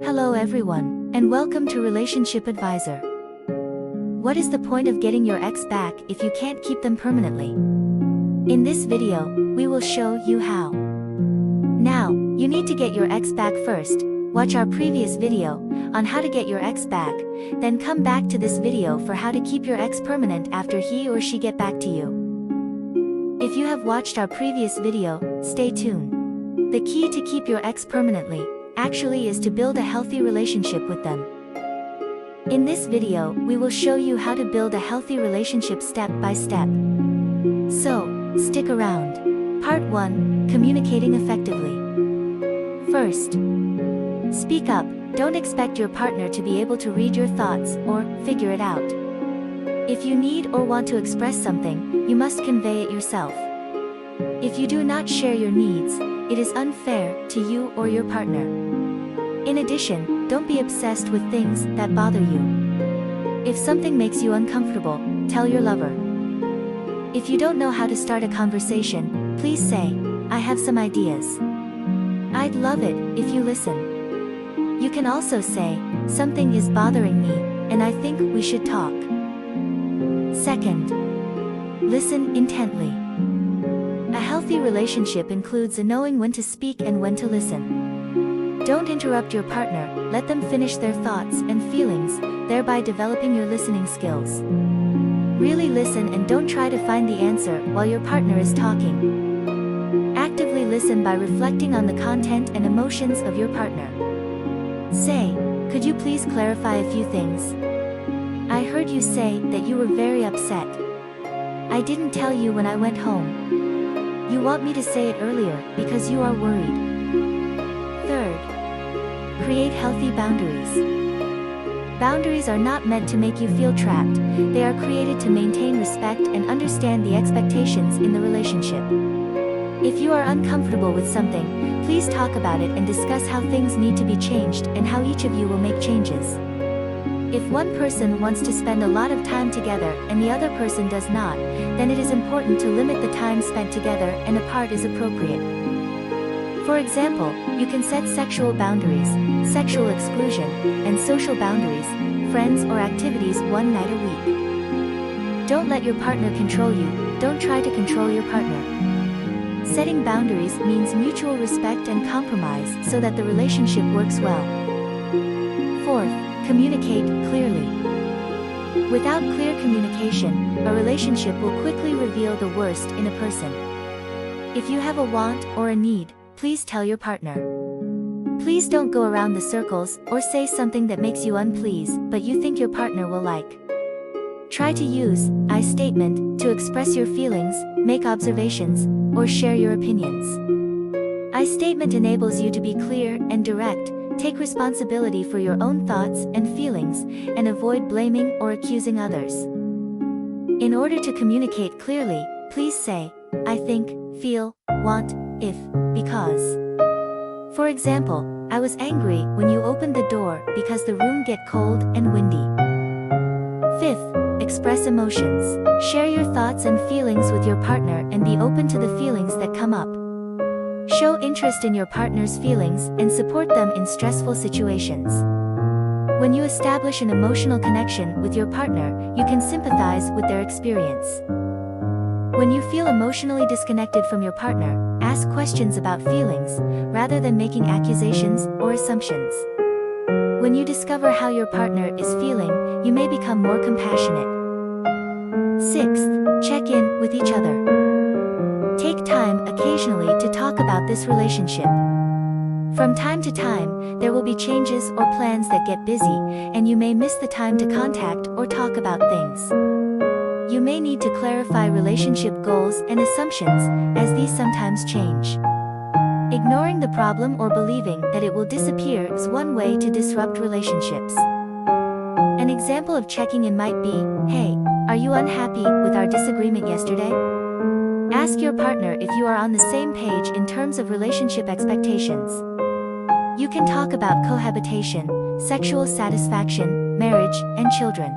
Hello everyone, and welcome to Relationship Advisor. What is the point of getting your ex back if you can't keep them permanently? In this video, we will show you how. Now, you need to get your ex back first. Watch our previous video on how to get your ex back, then come back to this video for how to keep your ex permanent after he or she get back to you. If you have watched our previous video, stay tuned. The key to keep your ex permanently actually is to build a healthy relationship with them. In this video, we will show you how to build a healthy relationship step by step. So, stick around. Part 1, Communicating Effectively. First, speak up. Don't expect your partner to be able to read your thoughts or figure it out. If you need or want to express something, you must convey it yourself. If you do not share your needs, it is unfair to you or your partner. In addition, don't be obsessed with things that bother you. If something makes you uncomfortable, tell your lover. If you don't know how to start a conversation, please say, "I have some ideas. I'd love it if you listen." You can also say, "Something is bothering me, and I think we should talk." Second, listen intently. A healthy relationship includes knowing when to speak and when to listen. Don't interrupt your partner, let them finish their thoughts and feelings, thereby developing your listening skills. Really listen and don't try to find the answer while your partner is talking. Actively listen by reflecting on the content and emotions of your partner. Say, "Could you please clarify a few things? I heard you say that you were very upset. I didn't tell you when I went home. You want me to say it earlier because you are worried." Third, create healthy boundaries. Boundaries are not meant to make you feel trapped, they are created to maintain respect and understand the expectations in the relationship. If you are uncomfortable with something, please talk about it and discuss how things need to be changed and how each of you will make changes. If one person wants to spend a lot of time together and the other person does not, then it is important to limit the time spent together and apart is appropriate. For example, you can set sexual boundaries, sexual exclusion, and social boundaries, friends or activities one night a week. Don't let your partner control you, don't try to control your partner. Setting boundaries means mutual respect and compromise so that the relationship works well. Fourth, communicate clearly. Without clear communication, a relationship will quickly reveal the worst in a person. If you have a want or a need, please tell your partner. Please don't go around the circles or say something that makes you unpleased but you think your partner will like. Try to use "I" statement to express your feelings, make observations, or share your opinions. "I" statement enables you to be clear and direct, take responsibility for your own thoughts and feelings, and avoid blaming or accusing others. In order to communicate clearly, please say, "I think, feel, want, if, because." For example, "I was angry when you opened the door because the room get cold and windy." Fifth, express emotions. Share your thoughts and feelings with your partner and be open to the feelings that come up. Show interest in your partner's feelings and support them in stressful situations. When you establish an emotional connection with your partner, you can sympathize with their experience. When you feel emotionally disconnected from your partner, ask questions about feelings, rather than making accusations or assumptions. When you discover how your partner is feeling, you may become more compassionate. Sixth, check in with each other. Take time occasionally to talk about this relationship. From time to time, there will be changes or plans that get busy, and you may miss the time to contact or talk about things. You may need to clarify relationship goals and assumptions, as these sometimes change. Ignoring the problem or believing that it will disappear is one way to disrupt relationships. An example of checking in might be, "Hey, are you unhappy with our disagreement yesterday?" Ask your partner if you are on the same page in terms of relationship expectations. You can talk about cohabitation, sexual satisfaction, marriage, and children.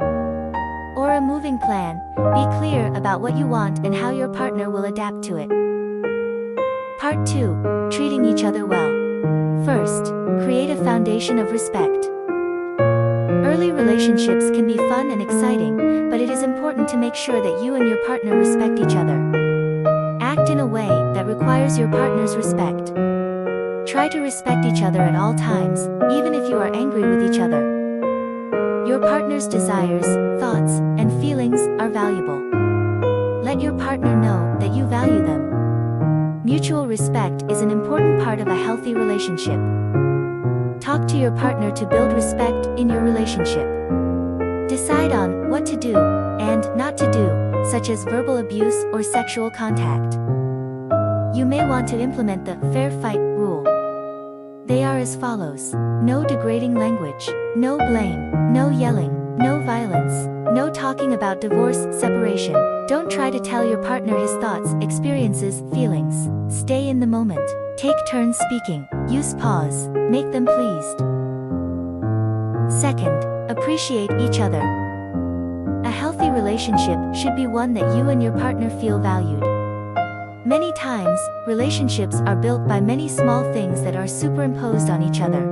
Or a moving plan. Be clear about what you want and how your partner will adapt to it. Part 2, Treating each other well. First, create a foundation of respect. Early relationships can be fun and exciting, but it is important to make sure that you and your partner respect each other. Act in a way that requires your partner's respect. Try to respect each other at all times, even if you are angry with each other. Your partner's desires, thoughts, and feelings are valuable. Let your partner know that you value them. Mutual respect is an important part of a healthy relationship. Talk to your partner to build respect in your relationship. Decide on what to do and not to do, such as verbal abuse or sexual contact. You may want to implement the fair fight rule. They are as follows: no degrading language, no blame, no yelling, no violence, no talking about divorce, separation. Don't try to tell your partner his thoughts, experiences, feelings. Stay in the moment. Take turns speaking. Use pause. Make them pleased. Second, appreciate each other. A healthy relationship should be one that you and your partner feel valued. Many times, relationships are built by many small things that are superimposed on each other.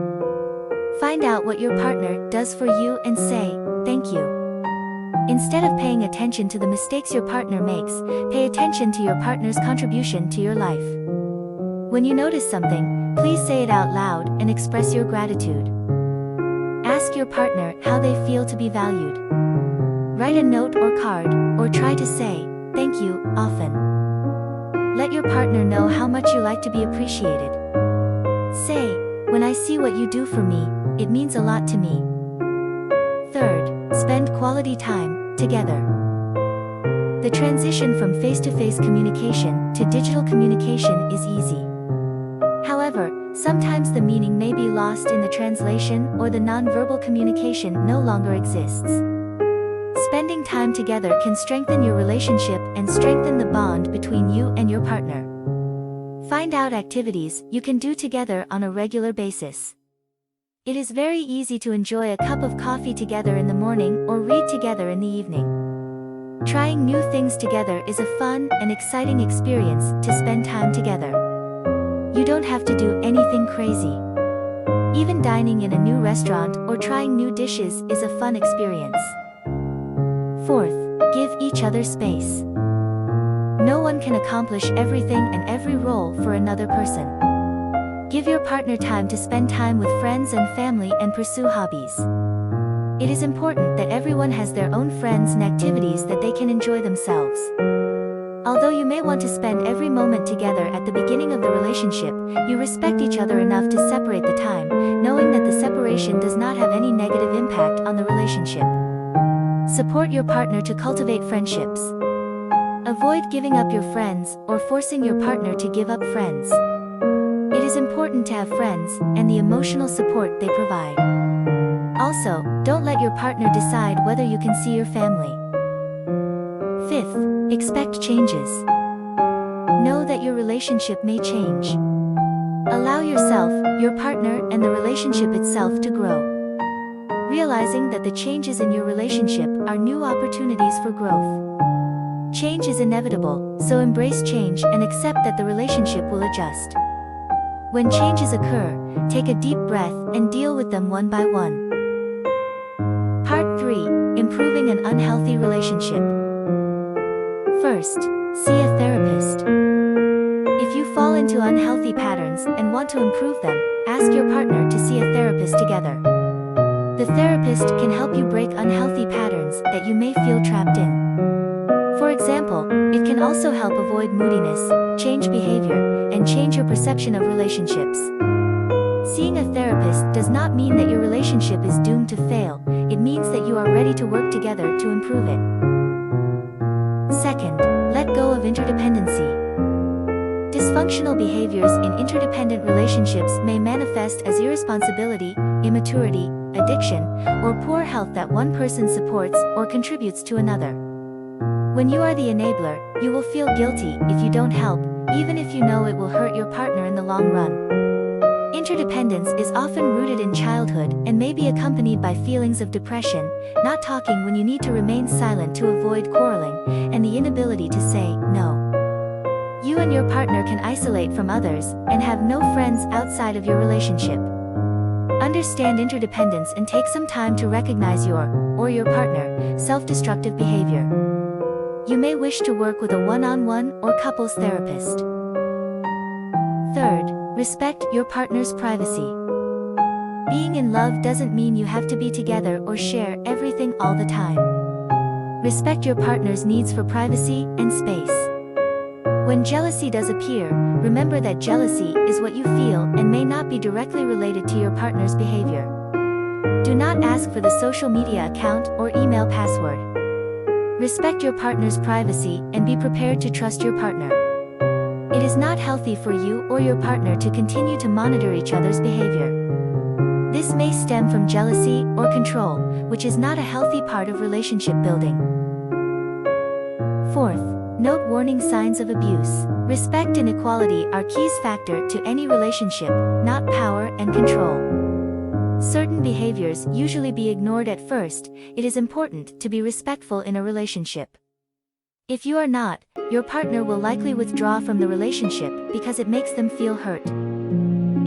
Find out what your partner does for you and say, "Thank you." Instead of paying attention to the mistakes your partner makes, pay attention to your partner's contribution to your life. When you notice something, please say it out loud and express your gratitude. Ask your partner how they feel to be valued. Write a note or card, or try to say, "Thank you," often. Let your partner know how much you like to be appreciated. Say, "When I see what you do for me, it means a lot to me." Third, spend quality time together. The transition from face-to-face communication to digital communication is easy. However, sometimes the meaning may be lost in the translation, or the non-verbal communication no longer exists. Spending time together can strengthen your relationship and strengthen the bond between you and your partner. Find out activities you can do together on a regular basis. It is very easy to enjoy a cup of coffee together in the morning or read together in the evening. Trying new things together is a fun and exciting experience to spend time together. You don't have to do anything crazy. Even dining in a new restaurant or trying new dishes is a fun experience. Fourth, give each other space. No one can accomplish everything and every role for another person. Give your partner time to spend time with friends and family and pursue hobbies. It is important that everyone has their own friends and activities that they can enjoy themselves. Although you may want to spend every moment together at the beginning of the relationship, you respect each other enough to separate the time, knowing that the separation does not have any negative impact on the relationship. Support your partner to cultivate friendships. Avoid giving up your friends or forcing your partner to give up friends. It is important to have friends and the emotional support they provide. Also, don't let your partner decide whether you can see your family. Fifth, expect changes. Know that your relationship may change. Allow yourself, your partner, and the relationship itself to grow. Realizing that the changes in your relationship are new opportunities for growth. Change is inevitable, so embrace change and accept that the relationship will adjust. When changes occur, take a deep breath and deal with them one by one. Part 3. Improving an unhealthy relationship. First, see a therapist. If you fall into unhealthy patterns and want to improve them, ask your partner to see a therapist together. The therapist can help you break unhealthy patterns that you may feel trapped in. For example, it can also help avoid moodiness, change behavior, and change your perception of relationships. Seeing a therapist does not mean that your relationship is doomed to fail, it means that you are ready to work together to improve it. Second, let go of interdependency. Dysfunctional behaviors in interdependent relationships may manifest as irresponsibility, immaturity, addiction, or poor health that one person supports or contributes to another. When you are the enabler, you will feel guilty if you don't help, even if you know it will hurt your partner in the long run. Interdependence is often rooted in childhood and may be accompanied by feelings of depression, not talking when you need to remain silent to avoid quarreling, and the inability to say no. You and your partner can isolate from others and have no friends outside of your relationship. Understand interdependence and take some time to recognize your, or your partner, self-destructive behavior. You may wish to work with a one-on-one or couples therapist. Third, respect your partner's privacy. Being in love doesn't mean you have to be together or share everything all the time. Respect your partner's needs for privacy and space. When jealousy does appear, remember that jealousy is what you feel and may not be directly related to your partner's behavior. Do not ask for the social media account or email password. Respect your partner's privacy and be prepared to trust your partner. It is not healthy for you or your partner to continue to monitor each other's behavior. This may stem from jealousy or control, which is not a healthy part of relationship building. Fourth, note warning signs of abuse. Respect and equality are keys factor to any relationship, not power and control. Certain behaviors usually be ignored at first. It is important to be respectful in a relationship. If you are not, your partner will likely withdraw from the relationship because it makes them feel hurt.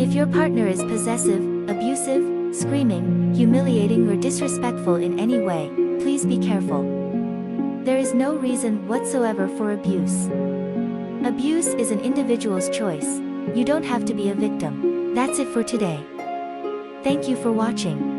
If your partner is possessive, abusive, screaming, humiliating or disrespectful in any way, please be careful. There is no reason whatsoever for abuse. Abuse is an individual's choice. You don't have to be a victim. That's it for today. Thank you for watching.